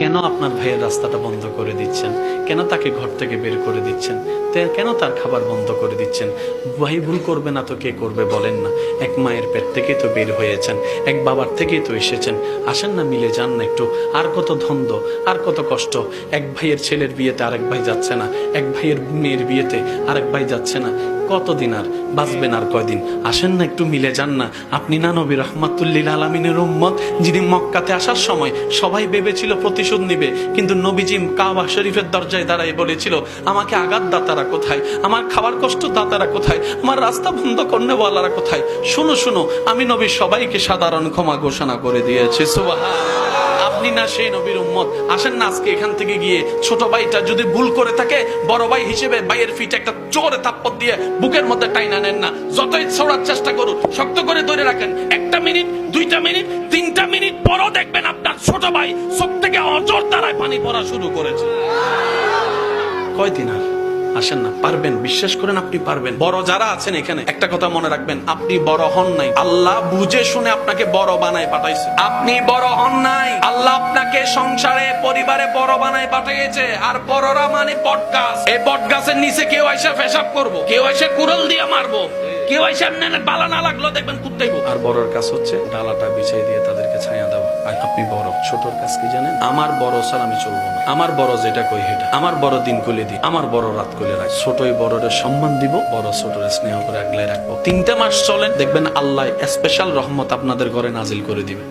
কেন আপনার ভাইয়ের রাস্তাটা বন্ধ করে দিচ্ছেন? কেন তাকে ঘর থেকে বের করে দিচ্ছেন? কেন তার খাবার বন্ধ করে দিচ্ছেন? ভাই ভুল করবে না তো কে করবে বলেন না? এক মায়ের পেট থেকেই তো বের হয়েছেন, এক বাবার থেকেই তো এসেছেন। আসেন না, মিলে যান না একটু। আর কত দ্বন্দ্ব, আর কত কষ্ট। এক ভাইয়ের ছেলের বিয়েতে আরেক ভাই যাচ্ছে না, এক ভাইয়ের মেয়ের বিয়েতে আরেক ভাই যাচ্ছে না। কতদিন আর বাঁচবেন? আর কয়দিন? আসেন না, একটু মিলে যান না। আপনি না নবী রাহমাতুল্লিল আলামিনের উম্মত, যিনি মক্কাতে আসার সময় সবাই ভেবেছিল প্রতিশোধ নিবে, কিন্তু নবীজি কাবা শরীফের দরজায় দাঁড়ায় বলেছিল, আমাকে আঘাত দাতারা কোথায়, আমার খাবার কষ্ট দাতারা কোথায়, আমার রাস্তা বন্ধ করনেওয়ালারা কোথায়? শুনো শুনো, আমি নবী সবাইকে সাধারণ ক্ষমা ঘোষণা করে দিয়েছি। সুবহানাল্লাহ। আপনি না সেই নবীর উম্মত? আসেন না আজকে এখান থেকে গিয়ে ছোট ভাইটা যদি ভুল করে থাকে, বড় ভাই হিসেবে ভাইয়ের ফিটে একটা জোরে থাপ্পড় দিয়ে বুকের মধ্যে টাইনা নেন না। যতই ছোড়ার চেষ্টা করুন, শক্ত করে ধরে রাখেন। 1 মিনিট, 2 মিনিট, 3 মিনিট পরও দেখবেন আপনার ছোট ভাই চোখ থেকে অজর দ্বারায় পানি পড়া শুরু করেছে। কয়দিন আর? আসেন না, পারবেন, বিশ্বাস করেন আপনি পারবেন। বড় যারা আছেন এখানে, একটা কথা মনে রাখবেন, আপনি বড় হন নাই, আল্লাহ বুঝে শুনে আপনাকে বড় বানায় পাঠাইছে। আপনি বড় হন নাই, আল্লাহ আপনাকে সংসারে পরিবারে বড় বানায় পাঠিয়েছে। আর বড়রা মানে বটগাছ। এই বটগাছের নিচে কেউ এসে পেশাব করবো, কেউ এসে কুড়াল দিয়ে মারবো, কেউ এসে বালা না লাগলো দেখবেন কুত্তাইবো। আর বড়র কাজ হচ্ছে ডালাটা বিছাই দিয়ে তাদেরকে ছায়া দেওয়া। আর আপনি বড়। ছোটর কাজ কি জানেন? আমার বড় স্যার আমি চলবো না, আমার বড় যেটা কই হেটা, আমার বড় দিন কলে দিই, আমার বড় রাত কলে রাখ। ছোটই বড়রে সম্মান দিব, বড় ছোটরে স্নেহ করে আগলে রাখবো। 3 মাস চলেন, দেখবেন আল্লাহ স্পেশাল রহমত আপনাদের ঘরে নাজিল করে দিবে।